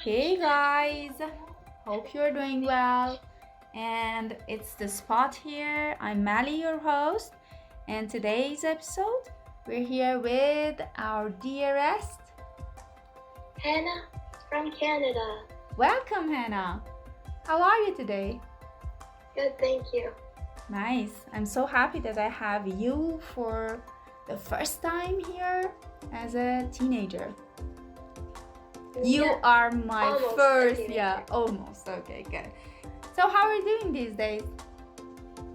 Hey guys, hope you're doing well. And it's the spot here. I'm Mally, your host, and today's episode we're here with our dearest. Hana from Canada. Welcome, Hannah. How are you today? Good, thank you. Nice. I'm so happy that I have you for the first time here as a teenager. You Yeah, are my almost a first, teenager. almost. Okay, good. So, how are you doing these days?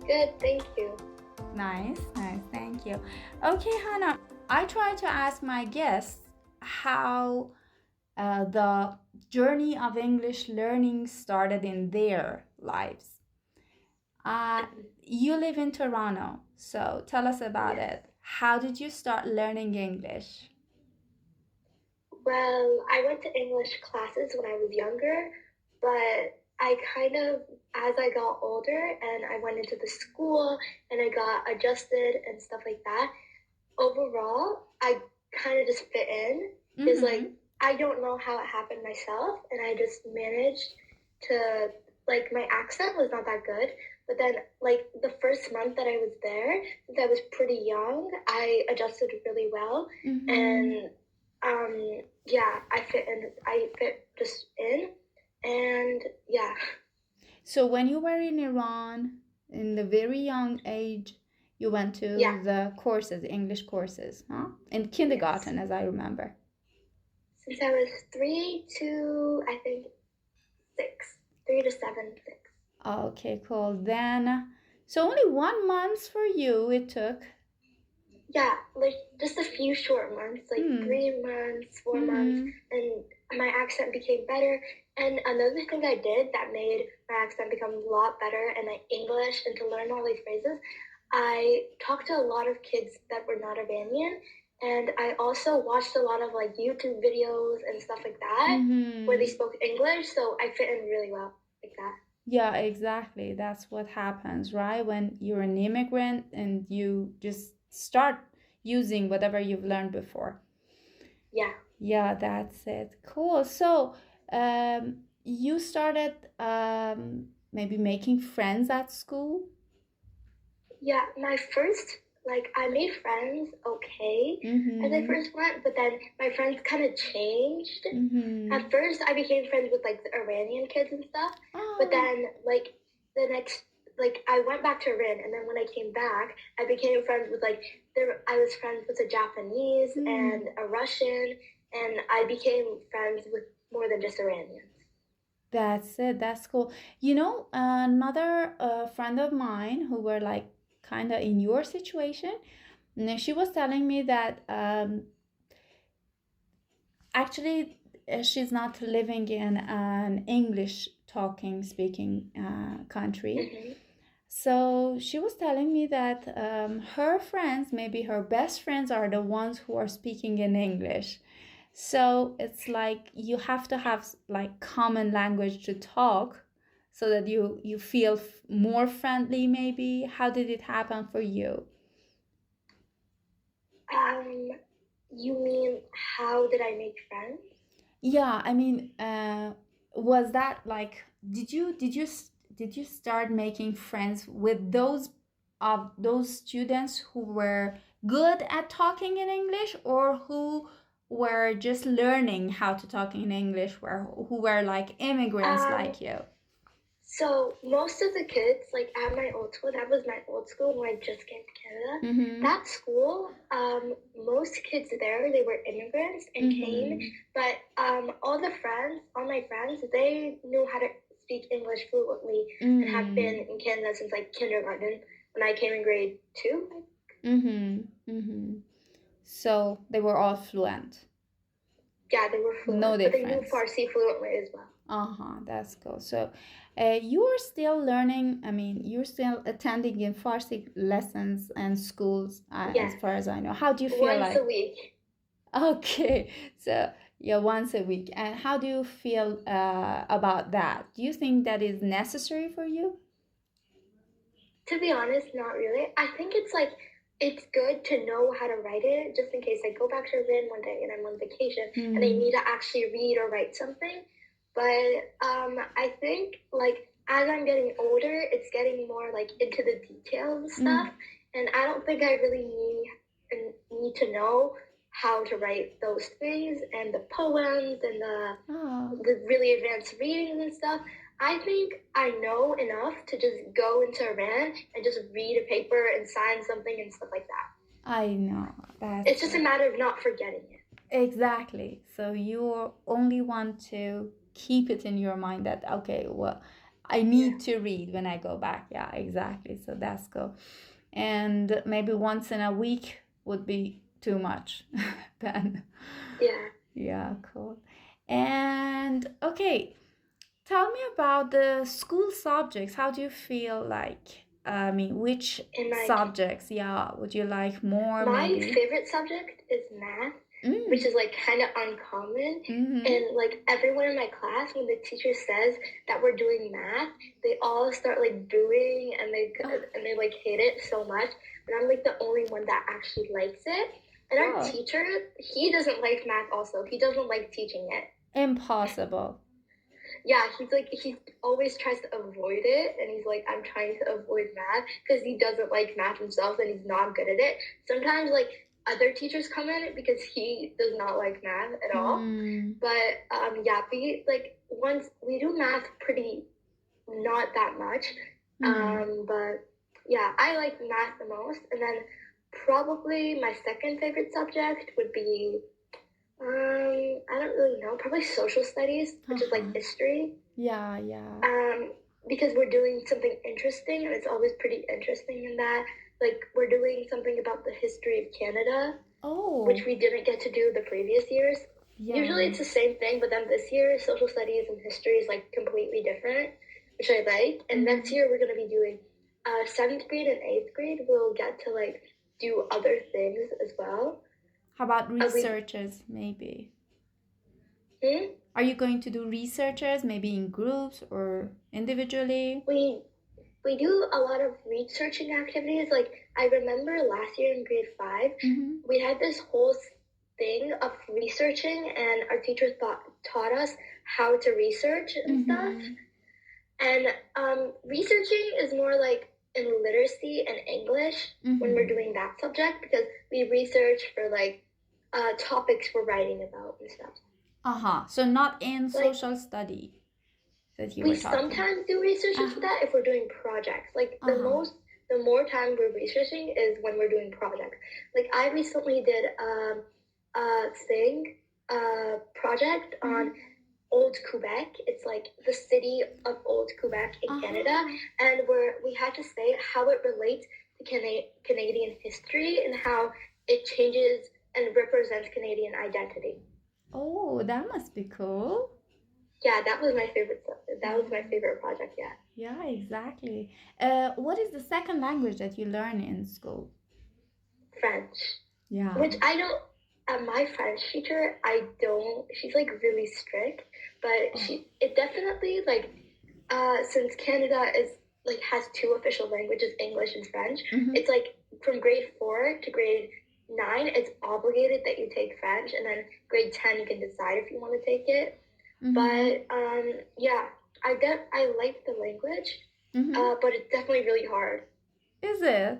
Good, thank you. Nice, thank you. Okay, Hannah, I try to ask my guests how the journey of English learning started in their lives. Uh, you live in Toronto, so tell us about Yes. it. How did you start learning English? Well, I went to English classes when I was younger, but I kind of, as I got older and I went into the school and I got adjusted and stuff like that, overall, I kind of just fit in. It's like, I don't know how it happened myself, and I just managed to, like, my accent was not that good. But then, like, the first month that I was there, since I was pretty young, I adjusted really well. And, yeah, I fit just in. And, yeah. So when you were in Iran, in the very young age, you went to Yeah. the courses, English courses, huh? In kindergarten, as I remember. Since I was 3 to, I think, 6. 3 to 7, 6. Okay, cool. Then, so only 1 month for you it took. Yeah, like just a few short months, like 3 months, 4 months, and my accent became better. And another thing I did that made my accent become a lot better and my English and to learn all these phrases, I talked to a lot of kids that were not Iranian, and I also watched a lot of like YouTube videos and stuff like that where they spoke English, so I fit in really well like that. Yeah, exactly. That's what happens, right? When you're an immigrant and you just start using whatever you've learned before. Yeah. Yeah, that's it. Cool. So, you started maybe making friends at school? Yeah, my first, like, I made friends okay as I first went, but then my friends kind of changed. At first, I became friends with, like, the Iranian kids and stuff, but then, like, the next, like, I went back to Iran, and then when I came back, I became friends with, like, I was friends with a Japanese and a Russian, and I became friends with more than just Iranians. That's it. That's cool. You know, another friend of mine who were like kind of in your situation, and she was telling me that actually she's not living in an English talking, speaking country. So she was telling me that her friends, maybe her best friends, are the ones who are speaking in English. So it's like you have to have like common language to talk so that you feel more friendly maybe. How did it happen for you? You mean how did I make friends? Yeah, I mean, was that like did you start making friends with those students who were good at talking in English or who were just learning how to talk in English, who were like immigrants like you? So most of the kids, like at my old school, that was my old school when I just came to Canada. That school, most kids there, they were immigrants and came, but all my friends, they knew how to speak English fluently and have been in Canada since like kindergarten when I came in grade 2. So they were all fluent. Yeah, they were fluent, No but they knew difference. Farsi fluently as well. That's cool. So, you are still learning. I mean, you're still attending in Farsi lessons and schools, as far as I know. How do you feel Once like? a week. Okay, so yeah, once a week. And how do you feel about that? Do you think that is necessary for you? To be honest, not really. I think it's like it's good to know how to write it just in case I go back to Iran one day and I'm on vacation and I need to actually read or write something. But I think like as I'm getting older, it's getting more like into the details and stuff, and I don't think I really need to know how to write those things and the poems and Oh, the really advanced readings and stuff. I think I know enough to just go into a rant and just read a paper and sign something and stuff like that. I know. It's That's just a matter of not forgetting it. exactly. So you only want to keep it in your mind that, okay, well, I Yeah. need to read when I go back. Yeah, exactly. So that's cool. And maybe once in a week would be too much then. Yeah. Yeah, cool. And okay, tell me about the school subjects. How do you feel like? I mean, which And like subjects, yeah, would you like more my maybe? favorite subject is math, which Mm. is like kind of uncommon. Mm-hmm. And like everyone in my class, when the teacher says that we're doing math, they all start like booing Oh, and they like hate it so much. But I'm like the only one that actually likes it. And our oh, teacher, he doesn't like math also. He doesn't like teaching it. impossible. Yeah, he always tries to avoid it, and he's like, I'm trying to avoid math because he doesn't like math himself and he's not good at it. Sometimes like other teachers come in because he does not like math at all. Hmm. But yeah, we like once we do math pretty not that much. Hmm. But yeah, I like math the most, and then probably my second favorite subject would be I don't really know. Probably social studies, which is like Uh-huh. history. Yeah, yeah. Um, because we're doing something interesting, and it's always pretty interesting in that. Like we're doing something about the history of Canada, which Oh, we didn't get to do the previous years. Usually yeah. it's the same thing, but then this year social studies and history is like completely different, which I like. And next Mm-hmm. year we're gonna be doing seventh grade and eighth grade. We'll get to like do other things as well. How about We researchers, maybe? hmm? Are you going to do researchers, maybe in groups or individually? we we do a lot of researching activities. Like I remember last year in grade 5, Mm-hmm. we had this whole thing of researching, and our teachers taught us how to research and stuff. Mm-hmm. And researching is more like in literacy and English when we're Mm-hmm. doing that subject because we research for like topics we're writing about and stuff. Uh-huh. So not in Like social study that you we were talking. sometimes do research into Uh-huh. that if we're doing projects. Like Uh-huh. the more time we're researching is when we're doing projects. Like I recently did a thing, project Mm-hmm. on Old Quebec. It's like the city of Old Quebec in Canada, Uh-huh. and we had to say how it relates to Canadian history and how it changes and represents Canadian identity. Oh, that must be cool. Yeah, that was my favorite. That was my Yeah. favorite project. Yeah. Yeah, exactly. What is the second language that you learn in school? French, Yeah. which I don't. My French teacher, I don't. She's like really strict, but Oh. it definitely like since Canada is like has two official languages, English and French. Mm-hmm. It's like from grade 4 to grade 9, it's obligated that you take French, and then grade 10 you can decide if you want to take it. Mm-hmm. But yeah, I like the language, Mm-hmm. but it's definitely really hard. Is it?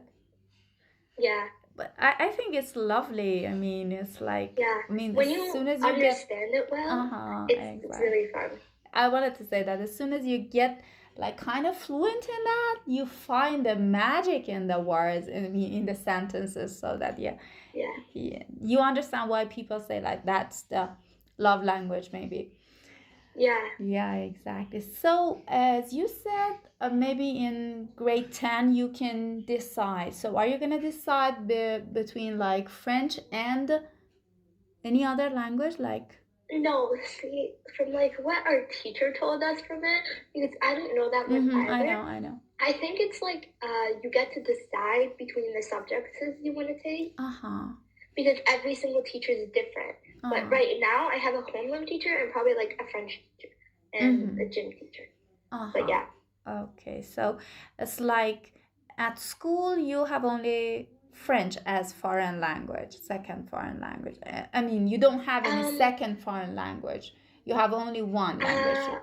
Yeah. But I think it's lovely. I mean, it's like, Yeah, I mean, as when you soon as you get, understand it well, uh-huh, it's exactly. really fun. I wanted to say that as soon as you get like kind of fluent in that, you find the magic in the words in the sentences, so that yeah, Yeah, yeah, you understand why people say like that's the love language, maybe. yeah. Yeah, exactly. So, as you said, maybe in grade 10 you can decide. So, are you going to decide between like French and any other language? Like, No, see, from like what our teacher told us from it, because I don't know that much mm-hmm, I know, either. I know. I think it's like you get to decide between the subjects you want to take Uh huh. because every single teacher is different. Uh But huh. right now, I have a homeroom teacher and probably like a French teacher and Mm-hmm. a gym teacher. Uh But huh. yeah, Okay. So, it's like at school you have only French as foreign language, second foreign language. I mean, you don't have any um, second foreign language You have only one language.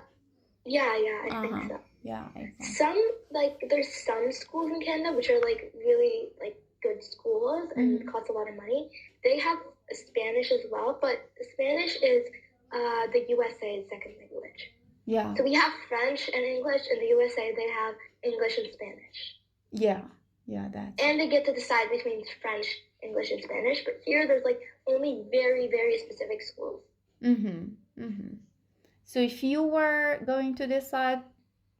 Yeah, I think Uh-huh. so. Yeah, exactly. Some, like, there's some schools in Canada which are, like, really, like, good schools and cost a lot of money. They have Spanish as well, but Spanish is the USA's second language. Yeah. So we have French and English. In the USA, they have English and Spanish. Yeah. Yeah, that's. And they get to decide between French, English, and Spanish. But here, there's, like, only very, very specific schools. So if you were going to decide,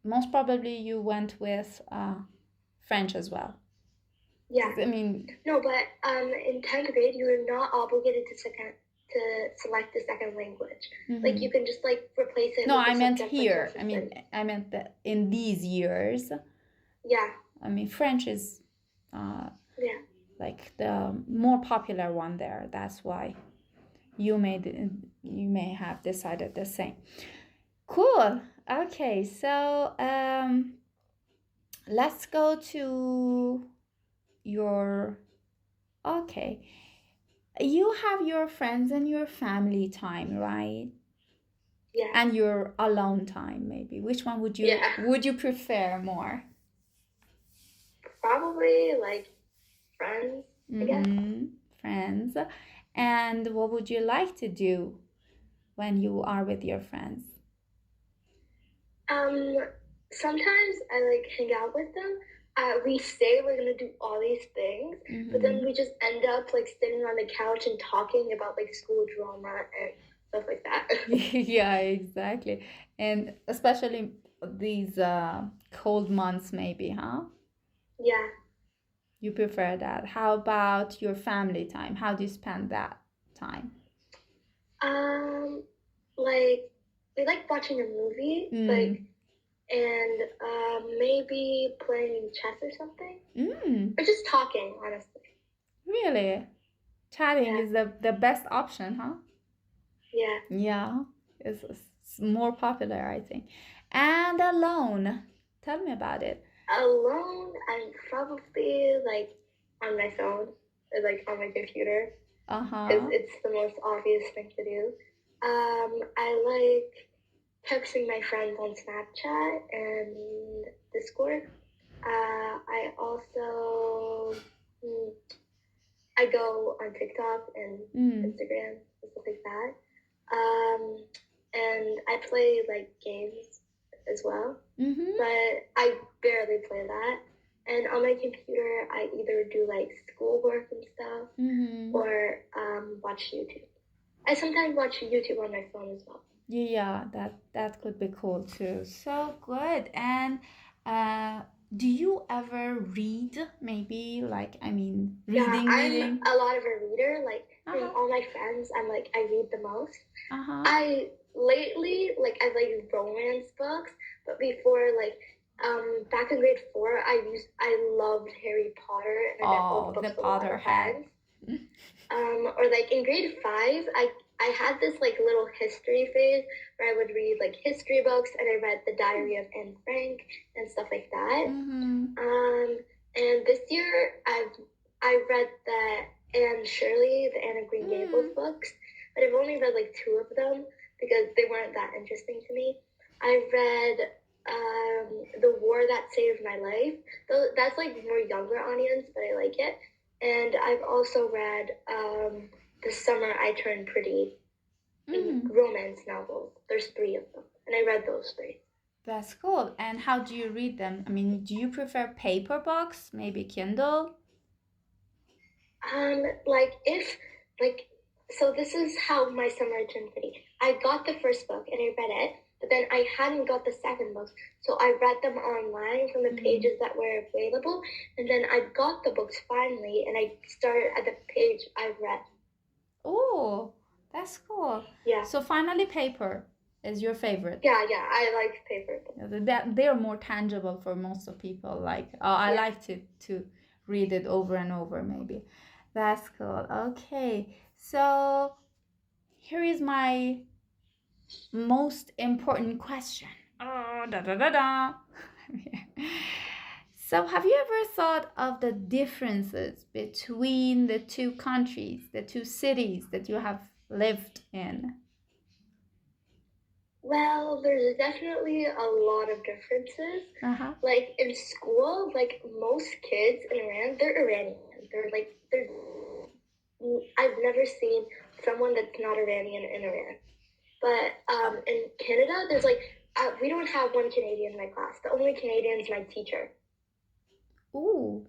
most probably you went with French as well. Yeah. I mean, no, but in 10th grade, you are not obligated to select the second language. Like, you can just, like, replace it. No, with I meant subject, here. like, I meant that in these years. Yeah. I mean, French is like the more popular one there. That's why you may have decided the same. Cool. Okay, so let's go to your. Okay, you have your friends and your family time, right? Yeah. And your alone time, maybe. Which one would you prefer more? Probably, like, friends, I guess. Friends. And what would you like to do when you are with your friends? Sometimes I, like, hang out with them. We say we're gonna do all these things, but then we just end up, like, sitting on the couch and talking about, like, school drama and stuff like that. Yeah, exactly. And especially these cold months, maybe, huh? Yeah. You prefer that. How about your family time? How do you spend that time? Like, we like watching a movie, like, and maybe playing chess or something. Or just talking, honestly. Really? Chatting is the best option, huh? Yeah. Yeah, it's more popular, I think. And alone, tell me about it. Alone, I'm probably, like, on my phone or, like, on my computer. Because it's the most obvious thing to do. I like texting my friends on Snapchat and Discord. I also I go on TikTok and Instagram and stuff like that. And I play, like, games as well, but I barely play that. And on my computer, I either do, like, schoolwork and stuff, or watch YouTube. I sometimes watch YouTube on my phone as well. Yeah, that could be cool too. So good. And do you ever read? Maybe like reading. I'm a lot of a reader. Like, from all my friends, I read the most. I lately, like, I like romance books, but before, like, back in grade 4, I loved Harry Potter, and I read all the books with a lot of friends. Or, like, in grade 5, I had this, like, little history phase where I would read, like, history books, and I read The Diary of Anne Frank and stuff like that. And this year I read the Anne Shirley, the Anne of Green Gables books, but I've only read, like, 2 of them because they weren't that interesting to me. I read The War That Saved My Life. That's, like, more younger audience, but I like it. And I've also read The Summer I Turned Pretty, romance novels. There's 3 of them, and I read those 3. That's cool. And how do you read them? I mean, do you prefer paper books, maybe Kindle? So this is how my summer I turned pretty. I got the first book and I read it, but then I hadn't got the second book, so I read them online from the pages that were available, and then I got the books finally, and I started at the page I read. Oh, that's cool. Yeah. So finally, paper is your favorite. Yeah, I like paper books. They're more tangible for most of people. Like, I like to read it over and over, maybe. That's cool. Okay, so here is my most important question. Oh, da da da da. So, have you ever thought of the differences between the 2 countries, the 2 cities that you have lived in? Well, there's definitely a lot of differences. Uh-huh. Like in school, like most kids in Iran, they're Iranian. They're I've never seen someone that's not Iranian in Iran. But in Canada, there's like we don't have one Canadian in my class. The only Canadian is my teacher. Ooh.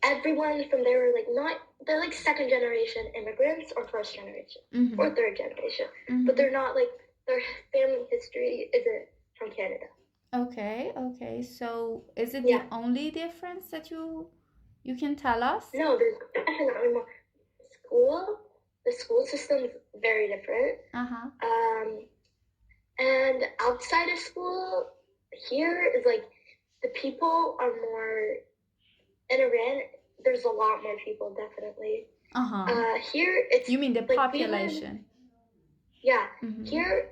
Everyone from there are like not they're like second generation immigrants or first generation or third generation, but they're not like their family history isn't from Canada. Okay. So is it Yeah. the only difference that you can tell us? No, there's definitely more. The school system's very different. Uh-huh. And outside of school, here is like the people are more in Iran. There's a lot more people, definitely. Here it's You mean the like population? Yeah. Here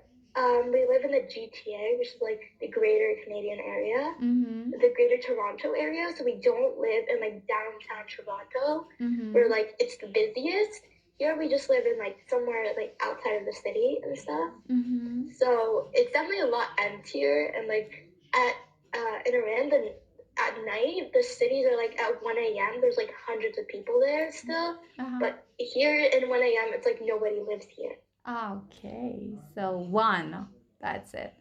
we live in the GTA, which is like the greater Canadian area, the greater Toronto area. So we don't live in like downtown Toronto where like it's the busiest. Here we just live in like somewhere like outside of the city and stuff. So it's definitely a lot emptier, and like in Iran, at night the cities are like at 1 a.m. There's like hundreds of people there still, but here in 1 a.m. it's like nobody lives here. Okay, so one, that's it.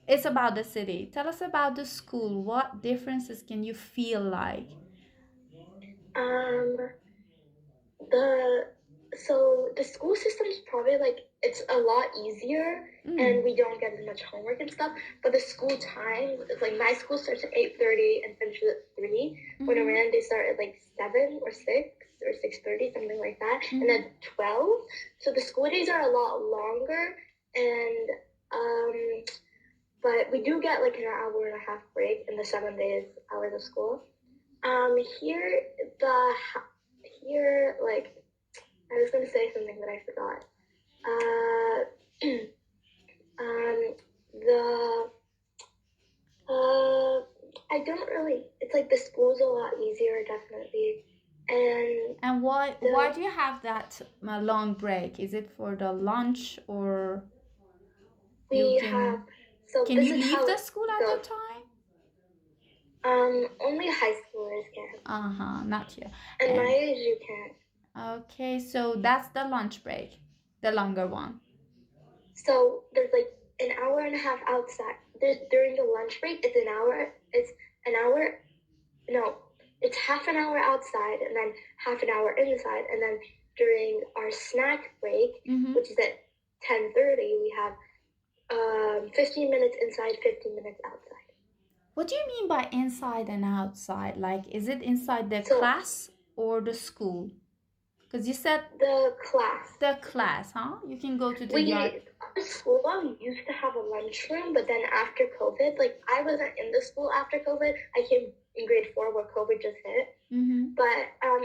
It's about the city. Tell us about the school. What differences can you feel like? The school system is probably like it's a lot easier, and we don't get as much homework and stuff. But the school time is like my school starts at 8:30 and finishes at 3. When around they start at like 7 or 6 or 6:30, something like that, and then 12. So the school days are a lot longer, and but we do get like an hour and a half break in the 7 days hours of school. Here like I was gonna say something that I forgot. The I don't really. It's like the school's a lot easier, definitely. And why do you have that long break? Is it for the lunch, or we have? So can this you is leave how the it school at goes. the time? Only high schoolers can. Not you. At my age, you can't. Okay, so that's the lunch break, the longer one. So there's like an hour and a half outside. During the lunch break, it's an hour. It's an hour. No, it's half an hour outside and then half an hour inside. And then during our snack break, which is at 10:30, we have 15 minutes inside, 15 minutes outside. What do you mean by inside and outside? Like, is it inside the class or the school? Because you said the class. The class, huh? You can go to the yard. Our school used to have a lunchroom, but then after COVID, like I wasn't in the school after COVID. I came in grade 4 where COVID just hit. But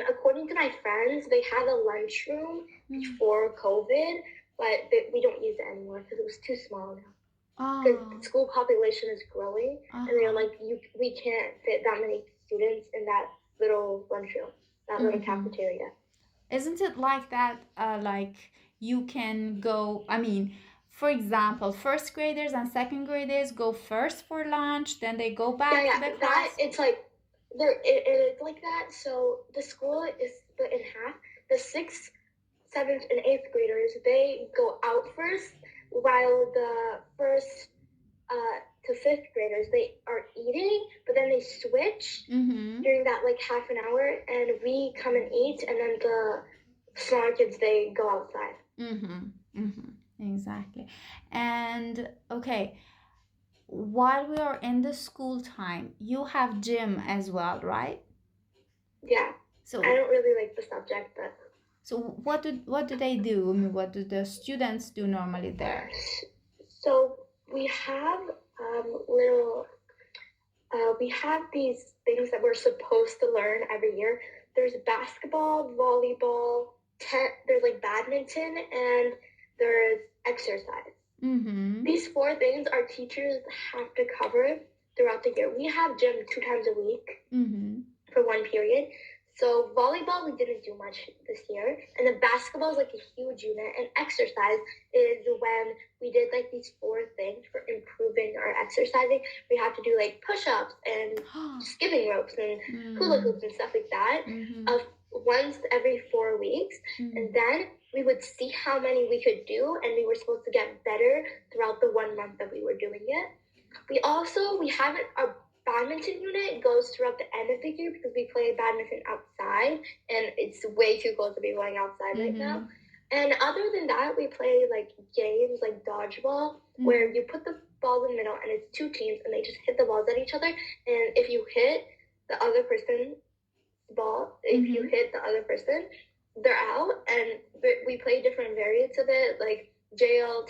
according to my friends, they had a lunchroom before COVID, but we don't use it anymore because it was too small now. Because the school population is growing, and they're like, we can't fit that many students in that little lunchroom, that little cafeteria. Isn't it like that? Like you can go. I mean, for example, first graders and second graders go first for lunch, then they go back to the class. It's like it's like that. So the school is split in half. The 6th, 7th, and 8th graders, they go out first, while the first to 5th graders, they are eating, but then they switch during that like half an hour, and we come and eat, and then the smaller kids, they go outside. Exactly. And okay, while we are in the school time, you have gym as well, right? Yeah. So I don't really like the subject, but so what do they do? I mean, what do the students do normally there? So we have we have these things that we're supposed to learn every year. There's basketball, volleyball, there's like badminton, and there's exercise. These 4 things our teachers have to cover throughout the year. We have gym 2 times a week for 1 period. So volleyball, we didn't do much this year. And then basketball is like a huge unit. And exercise is when we did like these 4 things for improving our exercising. We have to do like push-ups and skipping ropes and hula hoops and stuff like that once every 4 weeks. And then we would see how many we could do, and we were supposed to get better throughout the 1 month that we were doing it. We haven't, our badminton unit goes throughout the end of the year because we play badminton outside, and it's way too cold to be going outside right now. And other than that, we play like games like dodgeball, where you put the balls in the middle and it's 2 teams and they just hit the balls at each other. And if you hit the other person's ball, if you hit the other person, they're out. And we play different variants of it, like jail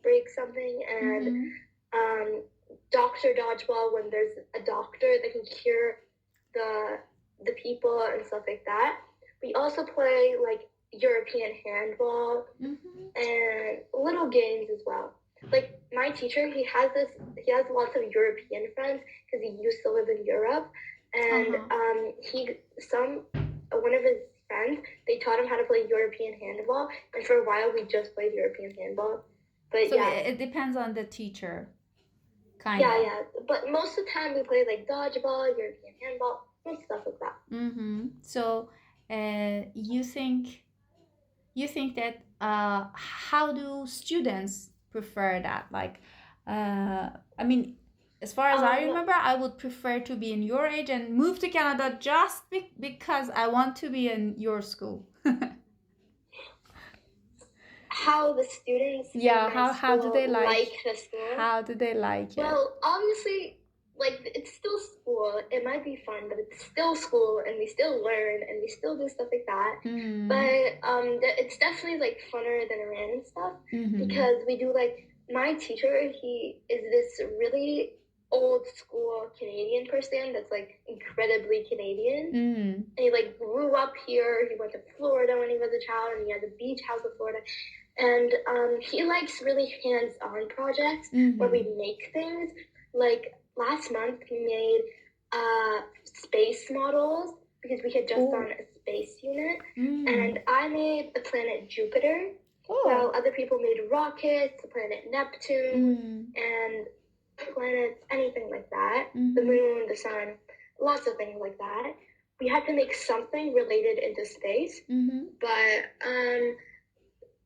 break something, and doctor dodgeball, when there's a doctor that can cure the people and stuff like that. We also play like European handball and little games as well. Like my teacher, he has lots of European friends because he used to live in Europe, and one of his friends, they taught him how to play European handball, and for a while we just played European handball. But so it depends on the teacher. Yeah. But most of the time we play like dodgeball, European handball, and stuff like that. So, you think that how do students prefer that? Like, I mean, as far as I remember, I would prefer to be in your age and move to Canada just because I want to be in your school. How the students how do they like the school? How do they like it? Well, obviously, like, it's still school. It might be fun, but it's still school, and we still learn, and we still do stuff like that. But it's definitely like funner than random stuff because we do like, my teacher, he is this really old school Canadian person that's like incredibly Canadian. And he like grew up here. He went to Florida when he was a child, and he has a beach house in Florida. And he likes really hands-on projects where we make things. Like last month, we made space models because we had just done a space unit. And I made the planet Jupiter, while other people made rockets, the planet Neptune, and planets, anything like that. The moon, the sun, lots of things like that. We had to make something related into space, but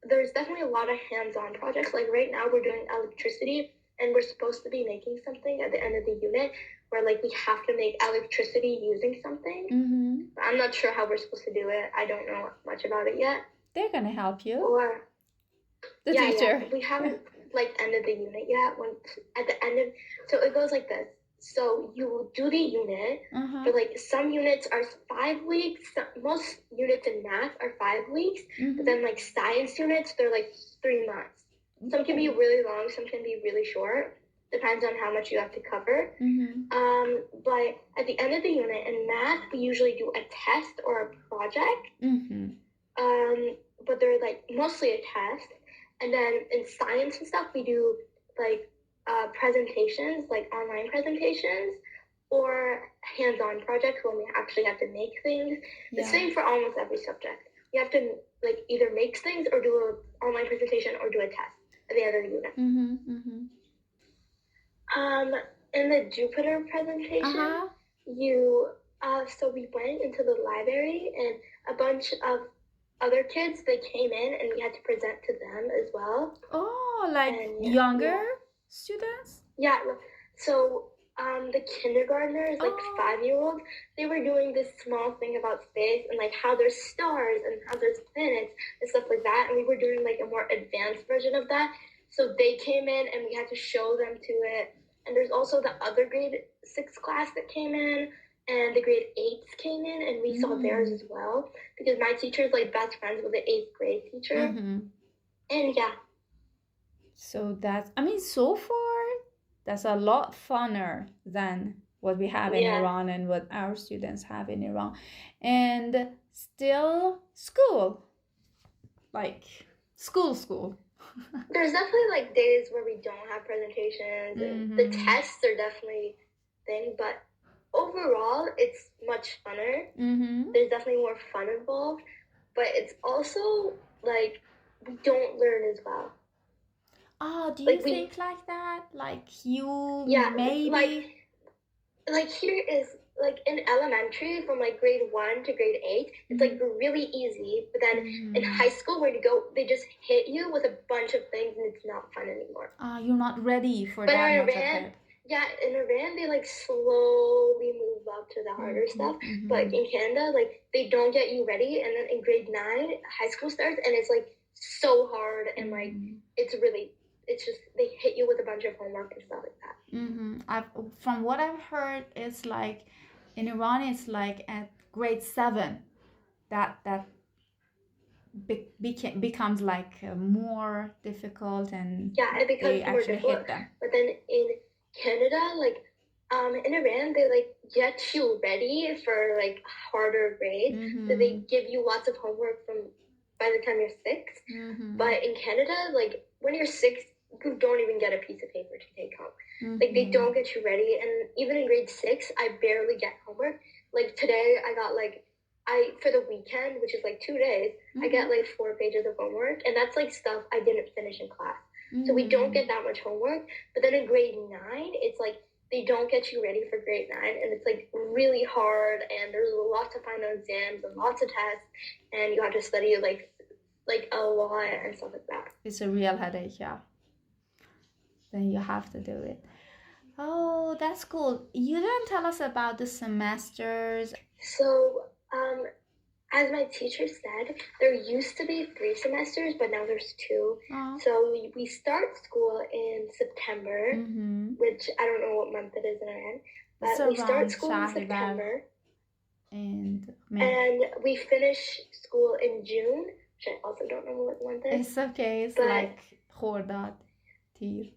there's definitely a lot of hands-on projects. Like right now we're doing electricity, and we're supposed to be making something at the end of the unit where like we have to make electricity using something. I'm not sure how we're supposed to do it. I don't know much about it yet. They're gonna help you. Or the teacher. We haven't like ended the unit yet. At the end of, so it goes like this. So you do the unit, but like some units are 5 weeks. Most units in math are 5 weeks, but then like science units, they're like 3 months. Some can be really long, some can be really short. Depends on how much you have to cover. But at the end of the unit in math, we usually do a test or a project. But they're like mostly a test. And then in science and stuff, we do like presentations, like online presentations, or hands-on projects when we actually have to make things. The same for almost every subject. You have to like either make things or do an online presentation or do a test at the end of the unit. In the Jupiter presentation, so we went into the library, and a bunch of other kids, they came in, and we had to present to them as well. Younger students? Yeah. So the kindergartners, like 5-year-olds, they were doing this small thing about space and like how there's stars and how there's planets and stuff like that. And we were doing like a more advanced version of that. So they came in, and we had to show them to it. And there's also the other grade 6 class that came in, and the grade 8s came in, and we saw theirs as well, because my teacher is like best friends with the 8th grade teacher. And yeah. So so far, that's a lot funner than what we have in Iran and what our students have in Iran. And still school. Like school. There's definitely like days where we don't have presentations, and the tests are definitely thing, but overall, it's much funner. Mm-hmm. There's definitely more fun involved, but it's also like we don't learn as well. Oh, do you Like think like that? Like you yeah, maybe. like here is like in elementary from like grade 1 to grade 8, it's like really easy. But then in high school, where you go, they just hit you with a bunch of things, and it's not fun anymore. You're not ready for But that in much of Iran, it. yeah, in Iran they like slowly move up to the harder stuff. But in Canada, like they don't get you ready, and then in grade 9, high school starts, and it's like so hard, and like it's just they hit you with a bunch of homework and stuff like that. From what I've heard, it's like in Iran, it's like at grade 7 that becomes like more difficult, and yeah, it becomes they more actually difficult. hit them. But then in Canada, like in Iran, they like get you ready for like harder grades. So they give you lots of homework from by the time you're 6. But in Canada, like when you're 6, you don't even get a piece of paper to take home. Like they don't get you ready, and even in grade 6, I barely get homework. Like today, I got like for the weekend, which is like 2 days, I get like 4 pages of homework, and that's like stuff I didn't finish in class. So we don't get that much homework. But then in grade 9, it's like they don't get you ready for grade 9, and it's like really hard, and there's lots of final exams and lots of tests, and you have to study like a lot and stuff like that. It's a real headache, yeah. Then you have to do it. Oh, that's cool. You didn't tell us about the semesters. So, as my teacher said, there used to be 3 semesters, but now there's 2. So we start school in September, which I don't know what month it is in Iran, but we start school in September. And we finish school in June, which I also don't know what month it is. It's okay. It's like Hordat Tir.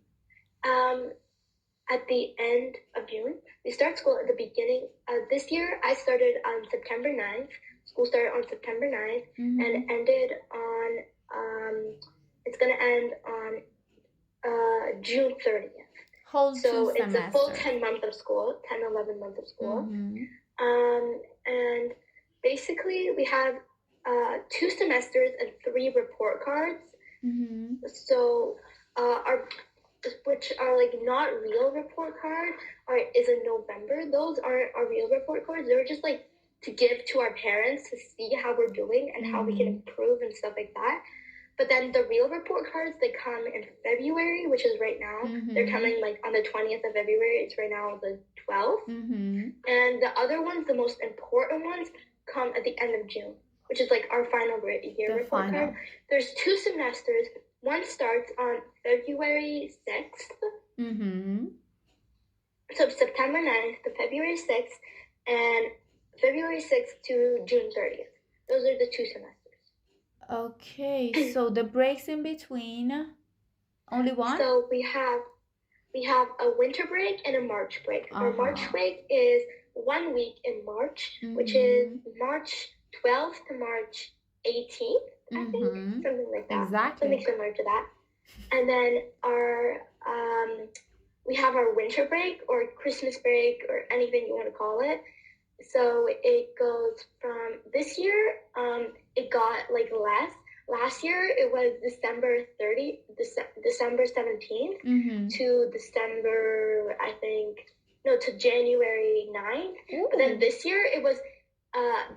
At the end of June. We start school at the beginning. This year, I started on September 9th. School started on September 9th and ended on, it's going to end on June 30th. So it's a full 10 months of school, 10, 11 months of school. And basically, we have 2 semesters and 3 report cards. So which are like not real report cards, is in November. Those aren't our real report cards. They're just like to give to our parents to see how we're doing and how we can improve and stuff like that. But then the real report cards, they come in February, which is right now. They're coming like on the 20th of February. It's right now the 12th. And the other ones, the most important ones, come at the end of June, which is like our final year report card. There's 2 semesters. One starts on February 6th. So September 9th to February 6th, and February 6th to June 30th. Those are the 2 semesters. Okay, so the breaks in between, only one? So we have a winter break and a March break. Our March break is 1 week in March, which is March 12th to March 18th. I think something like that. Exactly. Something similar to that. And then our we have our winter break or Christmas break or anything you want to call it. So it goes from this year, it got like less. Last year it was December 17th to December, to January 9th. Ooh. But then this year it was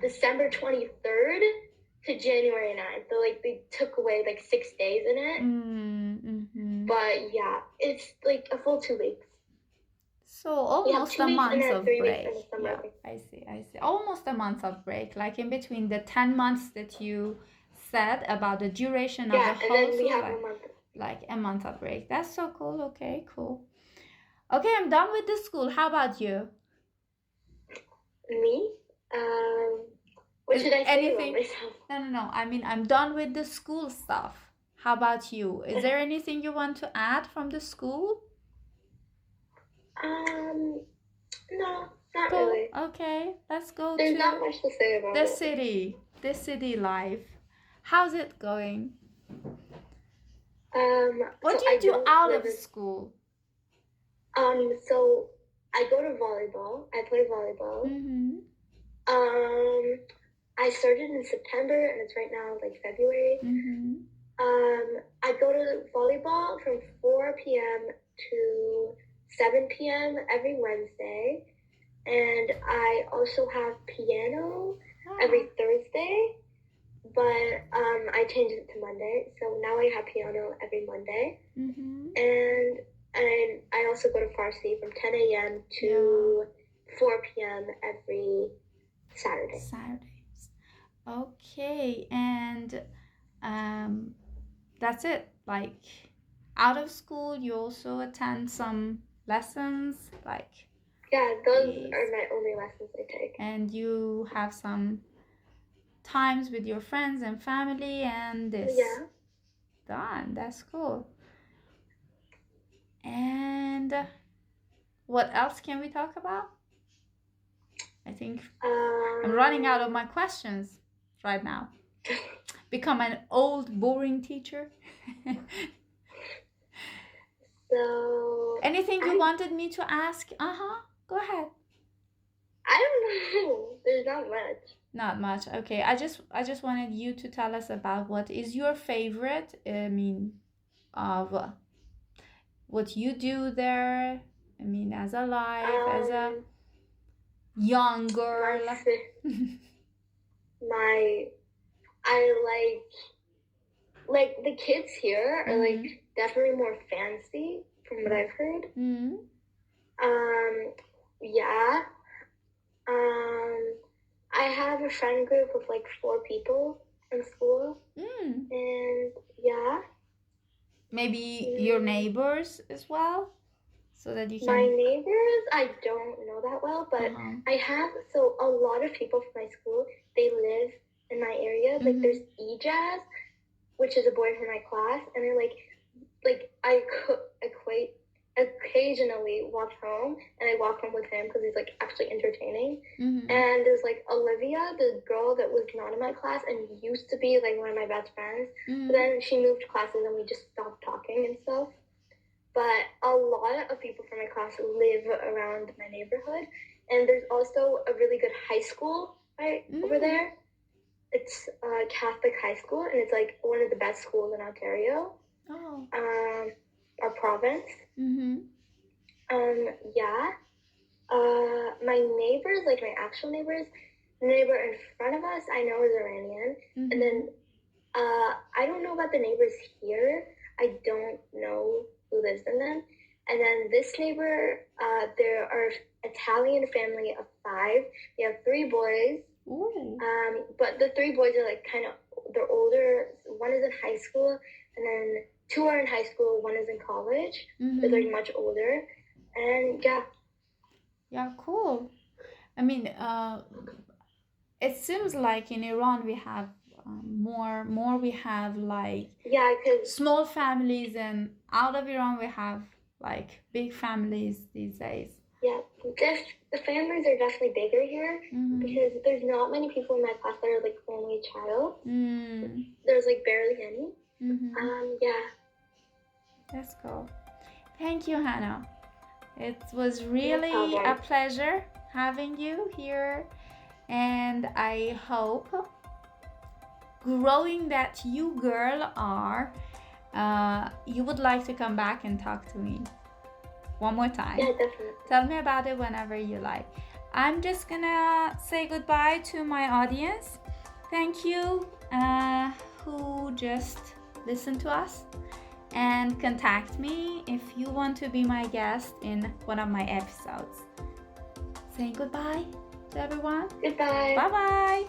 December 23rd to January 9th. So like they took away like 6 days in it. But yeah, it's like a full 2 weeks. So almost a month of break. Yeah, I see. Almost a month of break, like in between the 10 months that you said about the duration of the whole. Yeah, and then we have a month. Like a month of break. That's so cool. Okay, cool. Okay, I'm done with the school. How about you? Me? What should I say about myself? No. I mean, I'm done with the school stuff. How about you? Is there anything you want to add from the school? No, not really. Okay, let's go There's not much to say about the city life. How's it going? What do you do out of school? So I go to volleyball. I play volleyball. Mm-hmm. I started in September and it's right now like February. Mm-hmm. I go to volleyball from 4 p.m. to 7 p.m. every Wednesday. And I also have piano every Thursday, but I changed it to Monday. So now I have piano every Monday. Mm-hmm. And I also go to Farsi from 10 a.m. to 4 p.m. every Saturday. Saturdays. Okay, and that's it. Like out of school, you also attend some lessons, like yeah, those are my only lessons I take. And you have some times with your friends and family, and this done. That's cool. And what else can we talk about? I think I'm running out of my questions right now. Become an old, boring teacher. So anything you wanted me to ask? Go ahead. I don't know. There's not much. Not much. Okay. I just wanted you to tell us about what is your favorite. Of what you do there. I mean, as a life, as a young girl. I like the kids here are like definitely more fancy from what I've heard. Mm-hmm. Yeah. I have a friend group of like 4 people in school. And yeah. Maybe your neighbors as well? So that you can... My neighbors, I don't know that well, but I have, so a lot of people from my school, they live in my area. Like there's Ejaz, which is a boy from my class, and they're like I occasionally walk home, and I walk home with him because he's like actually entertaining. And there's like Olivia, the girl that was not in my class and used to be like one of my best friends, but then she moved classes and we just stopped talking and stuff. But a lot of people from my class live around my neighborhood, and there's also a really good high school right over there. It's Catholic high school, and it's like one of the best schools in Ontario. Our province. Yeah. My neighbors, like my actual neighbors, the neighbor in front of us, I know is Iranian, and then I don't know about the neighbors here. I don't know who lives in them. And then this neighbor, there are Italian family of 5. They have 3 boys. But the 3 boys are like they're older. One is in high school, and then 2 are in high school. 1 is in college. They're like much older, and yeah. Yeah, cool. I mean, it seems like in Iran we have more we have like small families, and out of Iran we have like big families these days. Yeah, the families are definitely bigger here because there's not many people in my class that are like only child. There's like barely any. Yeah. That's cool. Thank you, Hana. It was really a pleasure having you here, and I hope, growing that you girl are, you would like to come back and talk to me one more time. Yeah, definitely. Tell me about it whenever you like. I'm just gonna say goodbye to my audience. Thank you who just listened to us, and contact me if you want to be my guest in one of my episodes. Saying goodbye to everyone. Goodbye. Bye-bye.